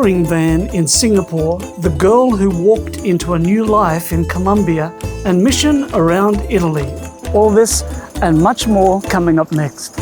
touring van in Singapore, the girl who walked into a new life in Colombia, and mission around Italy. All this and much more coming up next.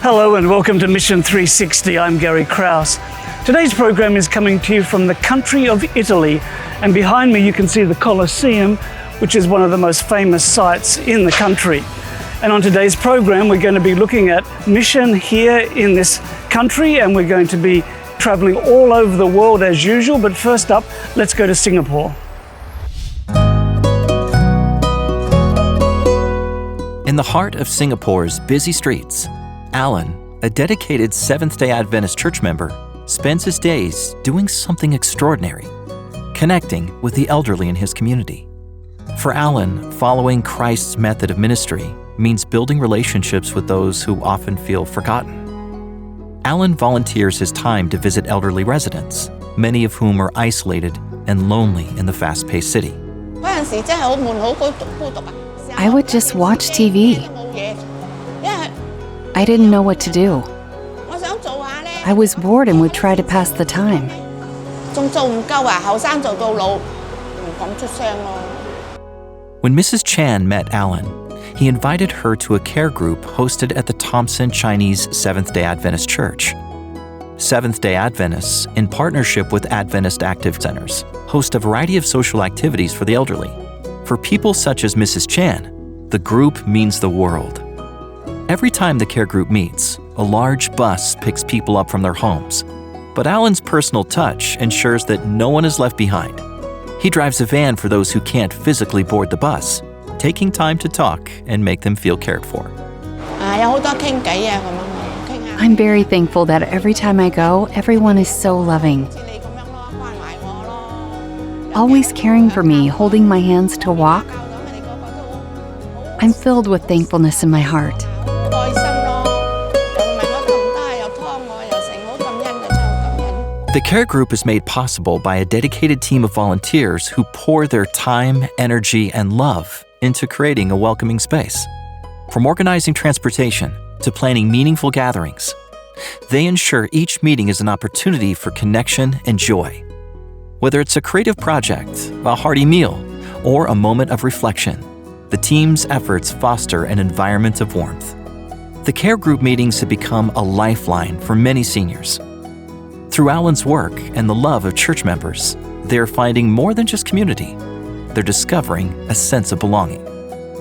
Hello and welcome to Mission 360. I'm Gary Krause. Today's program is coming to you from the country of Italy, and behind me you can see the Colosseum, which is one of the most famous sites in the country. And on today's program we're going to be looking at mission here in this country, and we're going to be traveling all over the world as usual. But first up, let's go to Singapore. In the heart of Singapore's busy streets, Alan, a dedicated Seventh-day Adventist church member, spends his days doing something extraordinary, connecting with the elderly in his community. For Alan, following Christ's method of ministry means building relationships with those who often feel forgotten. Alan volunteers his time to visit elderly residents, many of whom are isolated and lonely in the fast-paced city. I would just watch TV. I didn't know what to do. I was bored and would try to pass the time. When Mrs. Chan met Alan, he invited her to a care group hosted at the Thompson Chinese Seventh-day Adventist Church. Seventh-day Adventists, in partnership with Adventist Active Centers, host a variety of social activities for the elderly. For people such as Mrs. Chan, the group means the world. Every time the care group meets, a large bus picks people up from their homes. But Alan's personal touch ensures that no one is left behind. He drives a van for those who can't physically board the bus, taking time to talk and make them feel cared for. I'm very thankful that every time I go, everyone is so loving. Always caring for me, holding my hands to walk. I'm filled with thankfulness in my heart. The care group is made possible by a dedicated team of volunteers who pour their time, energy, and love into creating a welcoming space. From organizing transportation to planning meaningful gatherings, they ensure each meeting is an opportunity for connection and joy. Whether it's a creative project, a hearty meal, or a moment of reflection, the team's efforts foster an environment of warmth. The care group meetings have become a lifeline for many seniors. Through Alan's work and the love of church members, they're finding more than just community. They're discovering a sense of belonging.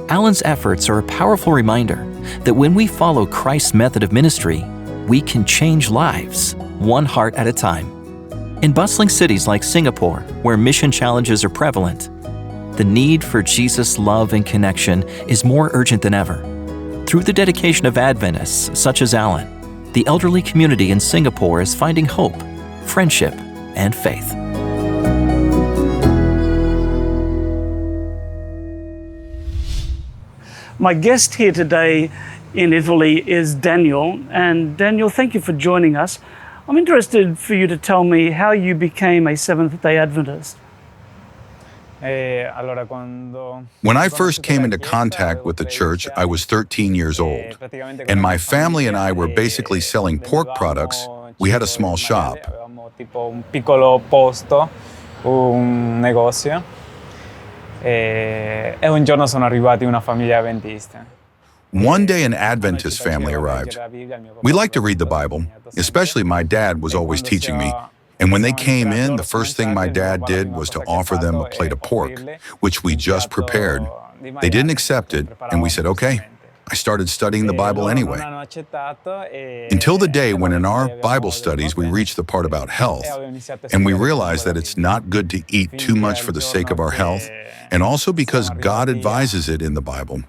Alan's efforts are a powerful reminder that when we follow Christ's method of ministry, we can change lives, one heart at a time. In bustling cities like Singapore, where mission challenges are prevalent, the need for Jesus' love and connection is more urgent than ever. Through the dedication of Adventists such as Alan, the elderly community in Singapore is finding hope, friendship, and faith. My guest here today in Italy is Daniel. And Daniel, thank you for joining us. I'm interested for you to tell me how you became a Seventh-day Adventist. When I first came into contact with the church, I was 13 years old, and my family and I were basically selling pork products. We had a small shop. One day an Adventist family arrived. We like to read the Bible, especially my dad was always teaching me. And when they came in, the first thing my dad did was to offer them a plate of pork, which we just prepared. They didn't accept it, and we said, okay. I started studying the Bible anyway. Until the day when in our Bible studies we reached the part about health, and we realized that it's not good to eat too much for the sake of our health, and also because God advises it in the Bible.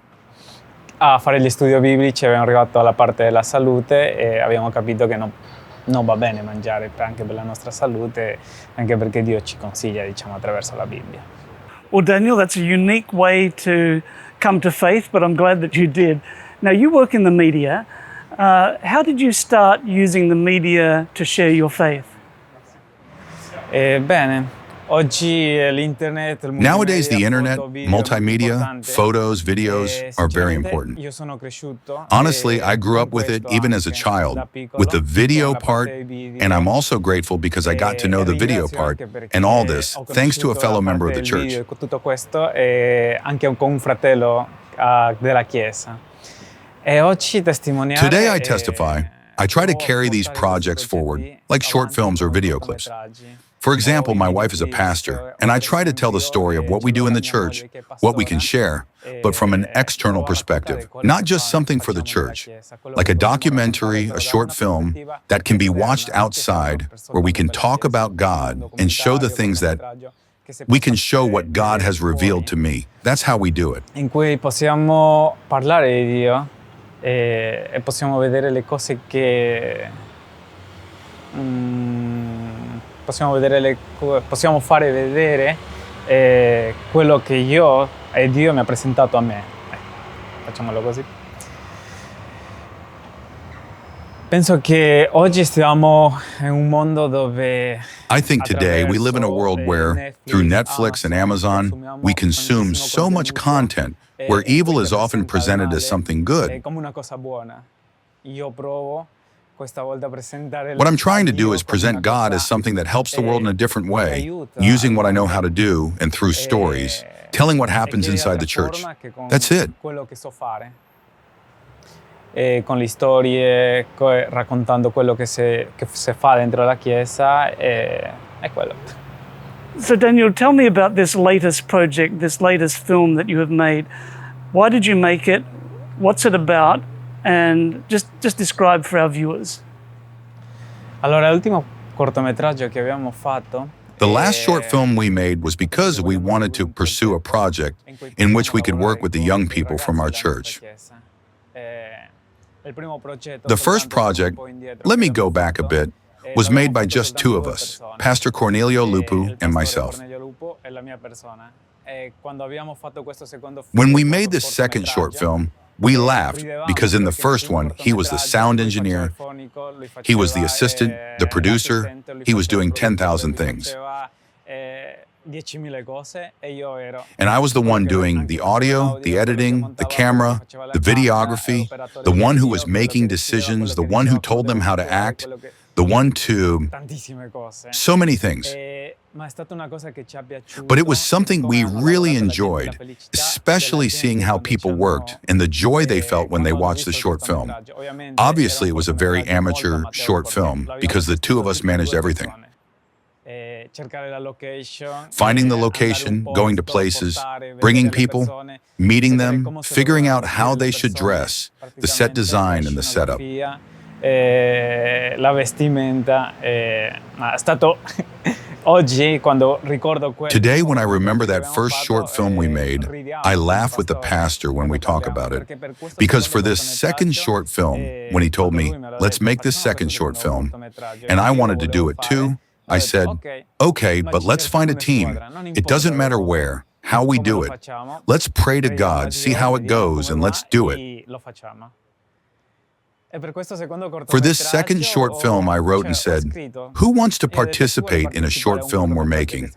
A fare gli studi biblici abbiamo arrivato alla parte della salute e abbiamo capito che non va bene mangiare anche per la nostra salute, anche perché Dio ci consiglia, diciamo, attraverso la Bibbia. Well, Daniel, that's a unique way to come to faith, but I'm glad that you did. Now, you work in the media. How did you start using the media to share your faith? Bene, oggi l'internet, il Nowadays, the internet, video, multimedia, photos, videos are very important. Io sono cresciuto, Honestly, I grew up with it even as a child, with the video part, and I'm also grateful because I got to know the video part and all this thanks to a fellow member of the church. Tutto questo e anche con un fratello della Chiesa. E oggi testimoniare. Today I testify. I try to carry these projects forward, like short films or video clips. For example, my wife is a pastor, and I try to tell the story of what we do in the church, what we can share, but from an external perspective, not just something for the church, like a documentary, a short film that can be watched outside, where we can talk about God and show the things that we can show what God has revealed to me. That's how we do it. In cui possiamo parlare di Dio e possiamo vedere le cose che possiamo fare vedere quello che io e Dio mi ha presentato a me. Facciamolo così. Penso che oggi stiamo in un mondo dove I think today we live in a world where, through Netflix and Amazon, we consume so much content where evil is often presented as something good. What I'm trying to do is present God as something that helps the world in a different way, using what I know how to do and through stories, telling what happens inside the church. That's it. Con le storie, raccontando quello che si fa dentro la Chiesa, è quello. So Daniel, tell me about this latest project, this latest film that you have made. Why did you make it? What's it about? And just describe for our viewers. Allora, l'ultimo cortometraggio che abbiamo fatto. The last short film we made was because we wanted to pursue a project in which we could work with the young people from our church. The first project, let me go back a bit, was made by just two of us, Pastor Cornelio Lupu and myself. When we made this second short film, we laughed because in the first one, he was the sound engineer, he was the assistant, the producer, he was doing 10,000 things. And I was the one doing the audio, the editing, the camera, the videography, the one who was making decisions, the one who told them how to act, the one to... so many things. But it was something we really enjoyed, especially seeing how people worked and the joy they felt when they watched the short film. Obviously, it was a very amateur short film because the two of us managed everything. Finding the location, going to places, bringing people, meeting them, figuring out how they should dress, the set design and the setup. La vestimenta, è stato oggi quando ricordo quello. Today, when I remember that first short film we made, I laugh with the pastor when we talk about it. Because for this second short film, when he told me, let's make this second short film, and I wanted to do it too, I said, okay, but let's find a team. It doesn't matter where, how we do it. Let's pray to God, see how it goes, and let's do it. For this second short film, I wrote and said, who wants to participate in a short film we're making?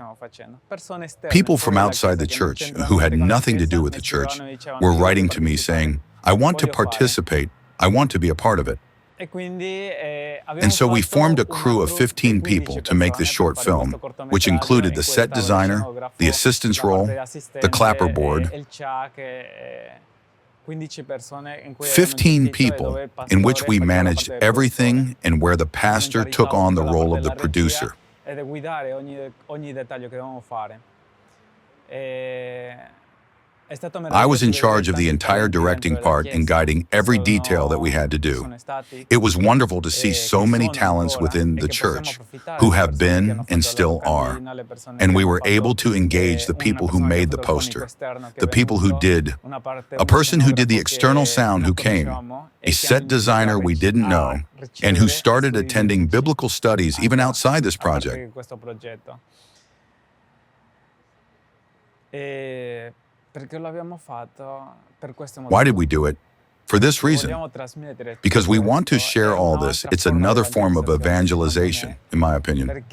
People from outside the church, who had nothing to do with the church, were writing to me saying, I want to participate, I want to be a part of it. And so we formed a crew of 15 people to make this short film, which included the set designer, the assistant's role, the clapperboard, 15 people in which we managed everything and where the pastor took on the role of the producer. I was in charge of the entire directing part and guiding every detail that we had to do. It was wonderful to see so many talents within the church who have been and still are. And we were able to engage the people who made the poster, the people who did, a person who did the external sound who came, a set designer we didn't know, and who started attending biblical studies even outside this project. Why did we do it? For this reason. Because we want to share all this. It's another form of evangelization, in my opinion.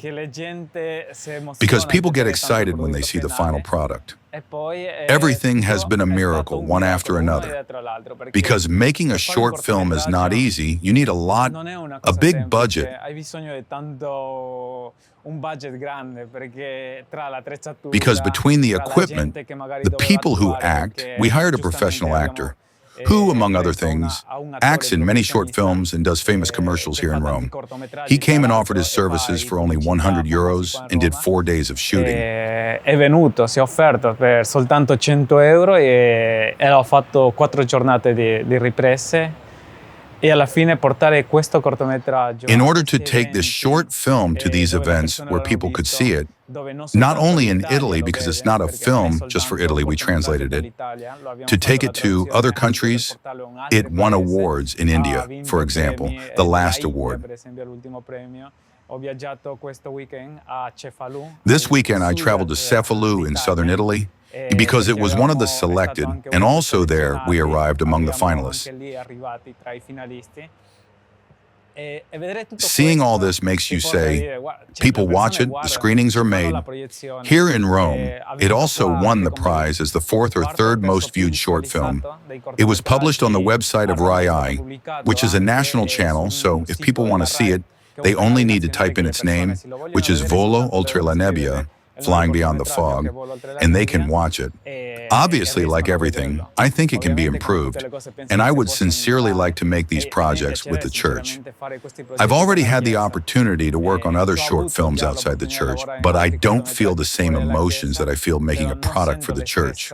Because people get excited when they see the final product. Everything has been a miracle, one after another. Because making a short film is not easy. You need a big budget. Because between the equipment, the people who act, we hired a professional actor, who, among other things, acts in many short films and does famous commercials here in Rome. He came and offered his services for only 100 euros and did 4 days of shooting. È venuto, si è offerto per soltanto 100 euro e ho fatto 4 giornate di riprese. E alla fine portare questo cortometraggio. In order to take this short film to these events where people could see it, not only in Italy, because it's not a film just for Italy, we translated it, to take it to other countries, it won awards in India, for example, the last award. This weekend I traveled to Cefalù in southern Italy, because it was one of the selected, and also there we arrived among the finalists. Seeing all this makes you say, people watch it, the screenings are made. Here in Rome, it also won the prize as the 4th or 3rd most viewed short film. It was published on the website of Rai Eye, which is a national channel, so if people want to see it, they only need to type in its name, which is Volo Oltre la Nebbia, Flying Beyond the Fog, and they can watch it. Obviously, like everything, I think it can be improved, and I would sincerely like to make these projects with the church. I've already had the opportunity to work on other short films outside the church, but I don't feel the same emotions that I feel making a product for the church.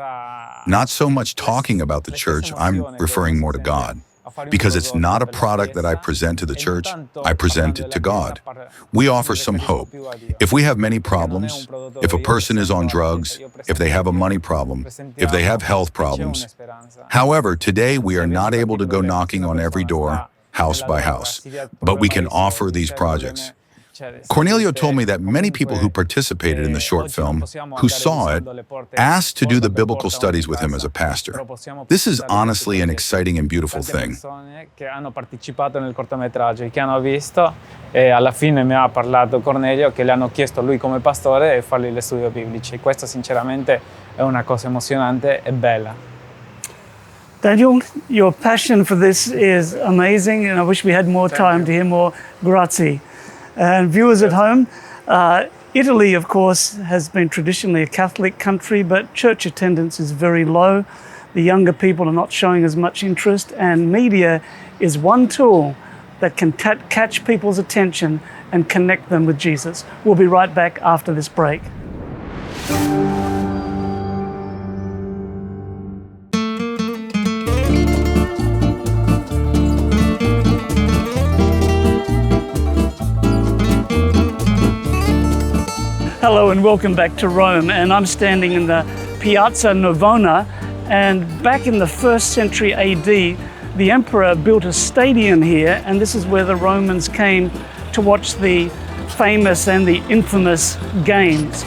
Not so much talking about the church, I'm referring more to God. Because it's not a product that I present to the church, I present it to God. We offer some hope. If we have many problems, if a person is on drugs, if they have a money problem, if they have health problems. However, today we are not able to go knocking on every door, house by house, but we can offer these projects. Cornelio told me that many people who participated in the short film, who saw it, asked to do the biblical studies with him as a pastor. This is honestly an exciting and beautiful thing. Che hanno partecipato nel cortometraggio, che hanno visto e alla fine mi ha parlato Cornelio che le hanno chiesto lui come pastore e fargli gli studi biblici. Questo sinceramente è una cosa emozionante e bella. Daniel, your passion for this is amazing, and I wish we had more time to hear more. Grazie. And viewers at home, Italy, of course, has been traditionally a Catholic country, but church attendance is very low. The younger people are not showing as much interest, and media is one tool that can catch people's attention and connect them with Jesus. We'll be right back after this break. Hello and welcome back to Rome, and I'm standing in the Piazza Navona, and back in the 1st century AD, the emperor built a stadium here, and this is where the Romans came to watch the famous and the infamous games.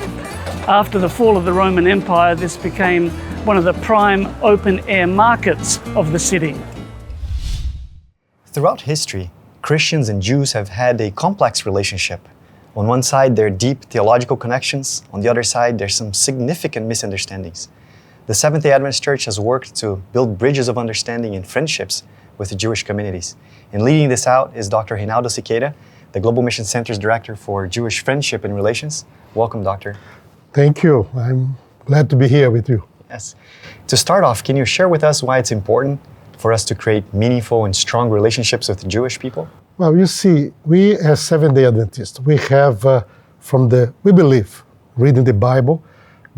After the fall of the Roman Empire, this became one of the prime open-air markets of the city. Throughout history, Christians and Jews have had a complex relationship. On one side, there are deep theological connections. On the other side, there's some significant misunderstandings. The Seventh-day Adventist Church has worked to build bridges of understanding and friendships with the Jewish communities. And leading this out is Dr. Reinaldo Siqueira, the Global Mission Center's Director for Jewish Friendship and Relations. Welcome, Doctor. Thank you. I'm glad to be here with you. Yes. To start off, can you share with us why it's important for us to create meaningful and strong relationships with the Jewish people? Well, you see, we as Seventh-day Adventists, we have we believe, reading the Bible,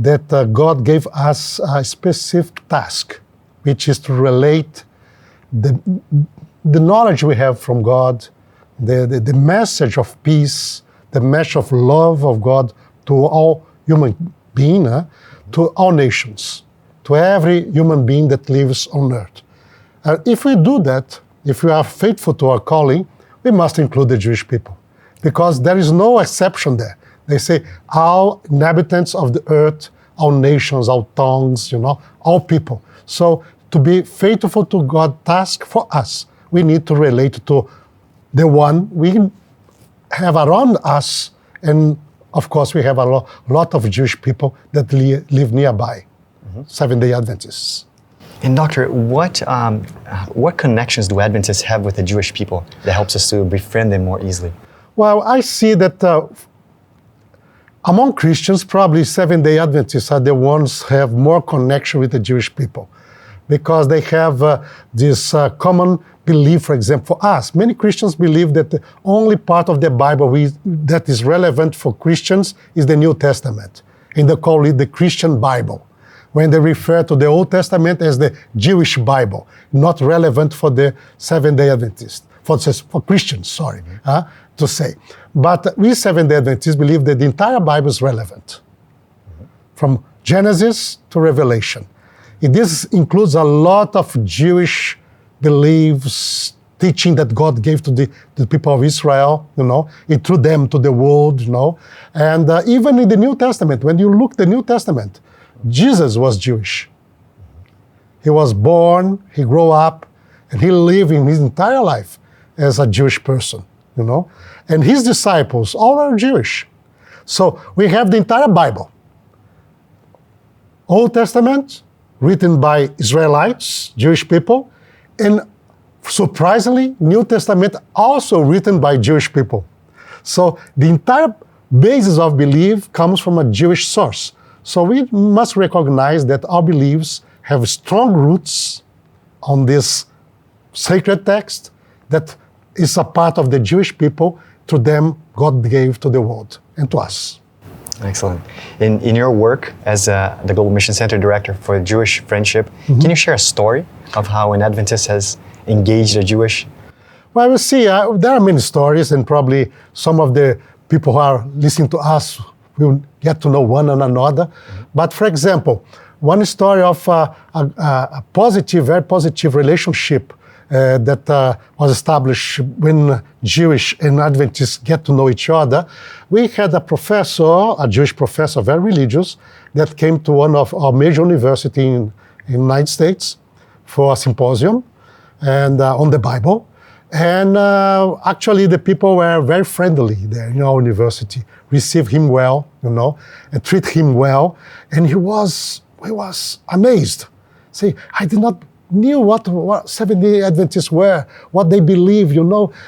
that God gave us a specific task, which is to relate the knowledge we have from God, the message of peace, the message of love of God to all human beings, to all nations, to every human being that lives on earth. If we do that, if we are faithful to our calling, we must include the Jewish people, because there is no exception there. They say all inhabitants of the earth, all nations, all tongues, all people. So to be faithful to God's task for us, we need to relate to the one we have around us, and of course we have a lot of Jewish people that live nearby, Seventh-day Adventists. And Doctor, what connections do Adventists have with the Jewish people that helps us to befriend them more easily? Well, I see that among Christians, probably Seventh-day Adventists are the ones who have more connection with the Jewish people, because they have this common belief. For example, for us, many Christians believe that the only part of the Bible that is relevant for Christians is the New Testament, and they call it the Christian Bible, when they refer to the Old Testament as the Jewish Bible, not relevant for the Seventh-day Adventists, for Christians, to say. But we Seventh-day Adventists believe that the entire Bible is relevant, from Genesis to Revelation. This includes a lot of Jewish beliefs, teaching that God gave to the people of Israel, and through them to the world, And even in the New Testament, when you look at the New Testament, Jesus was Jewish. He was born, he grew up, and he lived in his entire life as a Jewish person, And his disciples all are Jewish. So we have the entire Bible. Old Testament, written by Israelites, Jewish people, and surprisingly, New Testament also written by Jewish people. So the entire basis of belief comes from a Jewish source. So we must recognize that our beliefs have strong roots on this sacred text that is a part of the Jewish people. Through them, God gave to the world and to us. Excellent. In your work as the Global Mission Center Director for Jewish Friendship, can you share a story of how an Adventist has engaged a Jewish? Well, we see there are many stories, and probably some of the people who are listening to us will get to know one another. But for example, one story of a positive, very positive relationship that was established when Jewish and Adventists get to know each other. We had a professor, a Jewish professor, very religious, that came to one of our major universities in the United States for a symposium and on the Bible. And actually the people were very friendly there in our university, received him well, and treat him well. And he was amazed. Say, I did not knew what Seventh-day Adventists were, what they believe,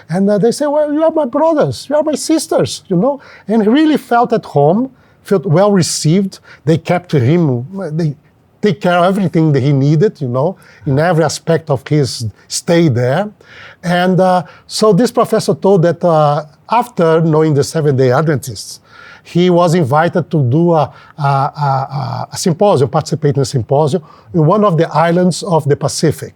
And they say, well, you are my brothers, you are my sisters, And he really felt at home, felt well received. They kept him, they take care of everything that he needed, in every aspect of his stay there. And so this professor told that after knowing the Seventh-day Adventists, he was invited to do a symposium, participate in a symposium in one of the islands of the Pacific.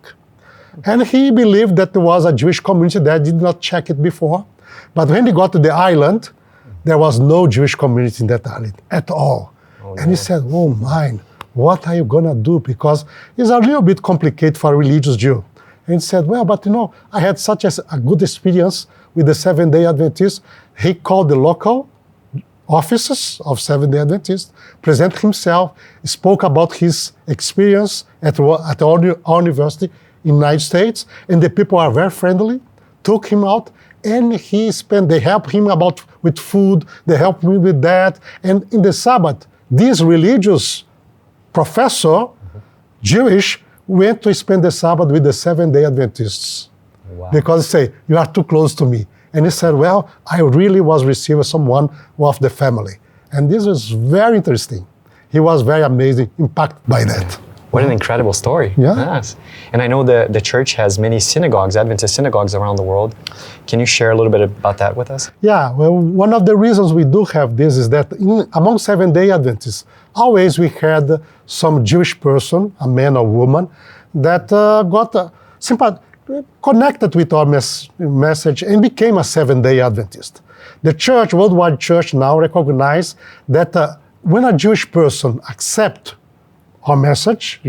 And he believed that there was a Jewish community there, did not check it before. But when he got to the island, there was no Jewish community in that island at all. And he said, oh my, what are you gonna do? Because it's a little bit complicated for a religious Jew. And he said, well, but I had such a good experience with the Seventh-day Adventists. He called the local officers of Seventh-day Adventists, presented himself, spoke about his experience at our university in the United States, and the people are very friendly, took him out, and they helped him with food, they helped me with that, and in the Sabbath, this religious professor, Jewish, went to spend the Sabbath with the Seventh-day Adventists. Wow. Because they say, you are too close to me. And he said, well, I really was receiving someone of the family. And this was very interesting. He was very amazing, impacted by that. What an incredible story. Yeah. Yes. And I know the church has many synagogues, Adventist synagogues around the world. Can you share a little bit about that with us? Yeah, well, one of the reasons we do have this is that among Seventh-day Adventists, always we had some Jewish person, a man or woman, that got connected with our message and became a Seventh-day Adventist. The church, worldwide church, now recognize that when a Jewish person accepts our message,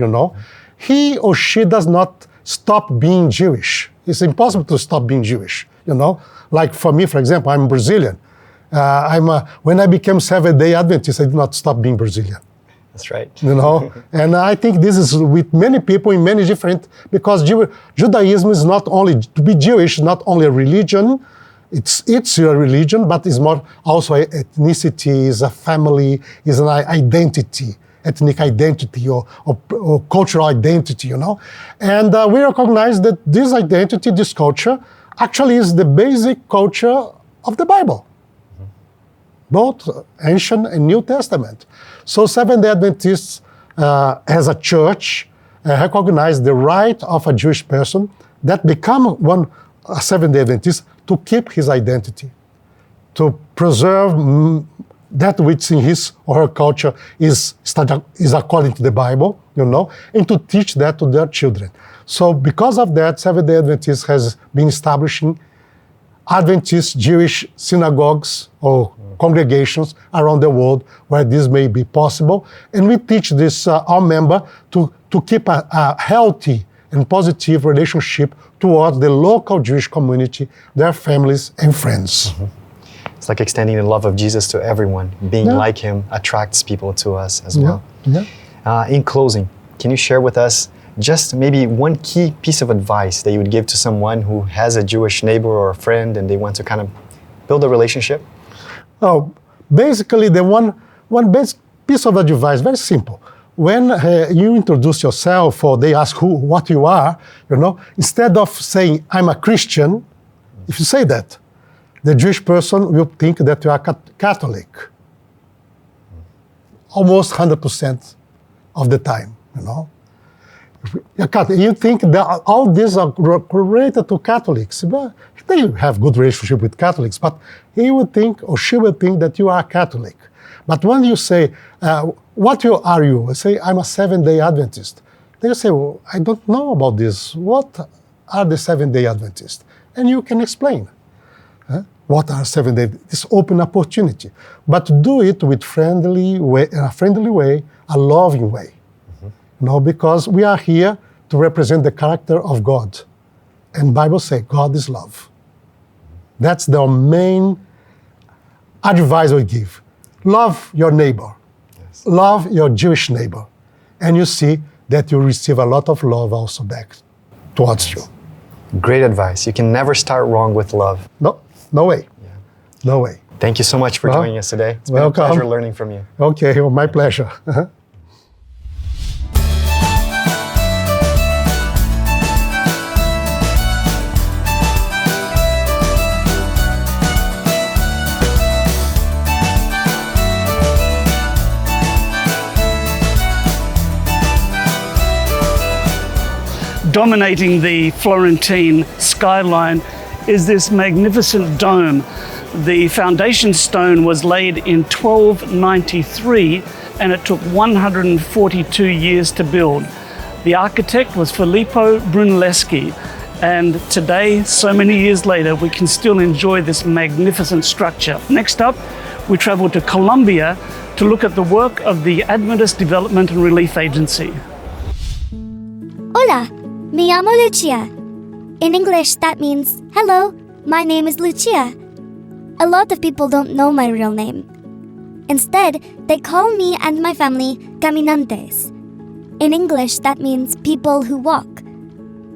he or she does not stop being Jewish. It's impossible to stop being Jewish, Like for me, for example, I'm Brazilian. When I became Seventh-day Adventist, I did not stop being Brazilian. That's right. And I think this is with many people in many different, because Judaism is not only, to be Jewish, not only a religion, it's your religion, but it's more also ethnicity, is a family, is an identity, ethnic identity or cultural identity, And we recognize that this identity, this culture, actually is the basic culture of the Bible, both Ancient and New Testament. So Seventh-day Adventists, as a church, recognize the right of a Jewish person that become a Seventh-day Adventist to keep his identity, to preserve that which in his or her culture is according to the Bible, and to teach that to their children. So because of that, Seventh-day Adventist has been establishing Adventist Jewish synagogues or congregations around the world where this may be possible. And we teach this our member to keep a healthy and positive relationship towards the local Jewish community, their families and friends. It's like extending the love of Jesus to everyone. Being like him attracts people to us as well. In closing, can you share with us just maybe one key piece of advice that you would give to someone who has a Jewish neighbor or a friend and they want to kind of build a relationship? Oh, basically, the one basic piece of advice, very simple. When you introduce yourself or they ask what you are, instead of saying, I'm a Christian, if you say that, the Jewish person will think that you are Catholic. Almost 100% of the time, You think that all these are related to Catholics. But they have good relationship with Catholics, but he would think or she would think that you are Catholic. But when you say, what are you? I say, I'm a Seventh-day Adventist. They say, well, I don't know about this. What are the Seventh-day Adventists? And you can explain. What are Seventh-day? This open opportunity. But do it with a friendly way, a loving way. Because we are here to represent the character of God. And Bible says God is love. That's the main advice we give. Love your neighbor. Yes. Love your Jewish neighbor. And you see that you receive a lot of love also back towards you. Great advice. You can never start wrong with love. No way. Yeah. No way. Thank you so much for joining us today. It's been a pleasure learning from you. Okay, well, my pleasure. Dominating the Florentine skyline is this magnificent dome. The foundation stone was laid in 1293 and it took 142 years to build. The architect was Filippo Brunelleschi, and today, so many years later, we can still enjoy this magnificent structure. Next up, we travel to Colombia to look at the work of the Adventist Development and Relief Agency. Hola, me llamo Lucia. In English, that means, hello, my name is Lucia. A lot of people don't know my real name. Instead, they call me and my family caminantes. In English, that means people who walk.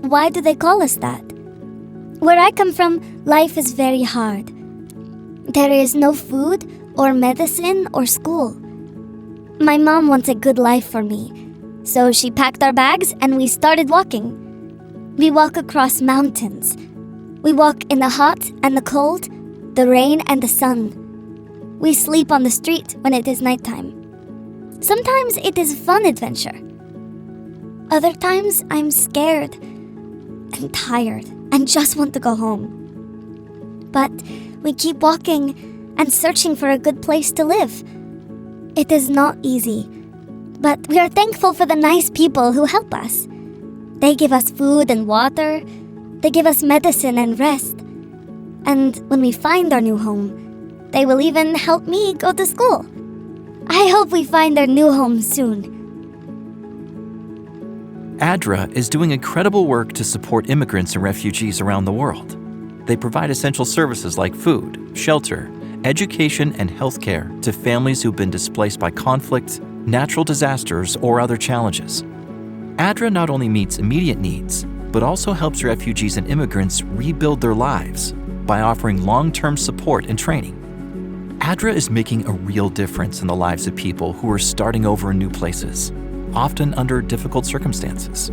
Why do they call us that? Where I come from, life is very hard. There is no food or medicine or school. My mom wants a good life for me, so she packed our bags and we started walking. We walk across mountains. We walk in the hot and the cold, the rain and the sun. We sleep on the street when it is nighttime. Sometimes it is a fun adventure. Other times, I'm scared and tired and just want to go home. But we keep walking and searching for a good place to live. It is not easy, but we are thankful for the nice people who help us. They give us food and water. They give us medicine and rest. And when we find our new home, they will even help me go to school. I hope we find our new home soon. ADRA is doing incredible work to support immigrants and refugees around the world. They provide essential services like food, shelter, education, and healthcare to families who've been displaced by conflict, natural disasters, or other challenges. ADRA not only meets immediate needs, but also helps refugees and immigrants rebuild their lives by offering long-term support and training. ADRA is making a real difference in the lives of people who are starting over in new places, often under difficult circumstances.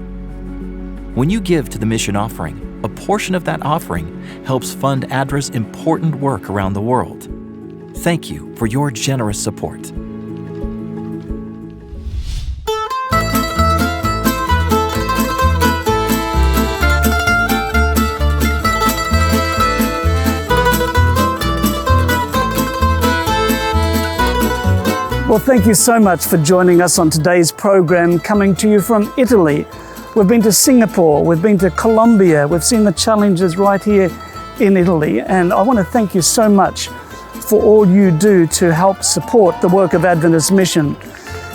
When you give to the mission offering, a portion of that offering helps fund ADRA's important work around the world. Thank you for your generous support. Well, thank you so much for joining us on today's program, coming to you from Italy. We've been to Singapore, we've been to Colombia, we've seen the challenges right here in Italy, and I want to thank you so much for all you do to help support the work of Adventist Mission.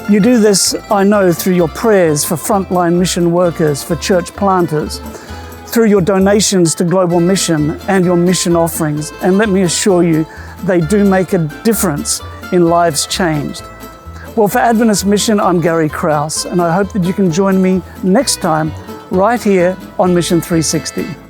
You do this, I know, through your prayers for frontline mission workers, for church planters, through your donations to Global Mission and your mission offerings, and let me assure you, they do make a difference in lives changed. Well, for Adventist Mission, I'm Gary Krause, and I hope that you can join me next time right here on Mission 360.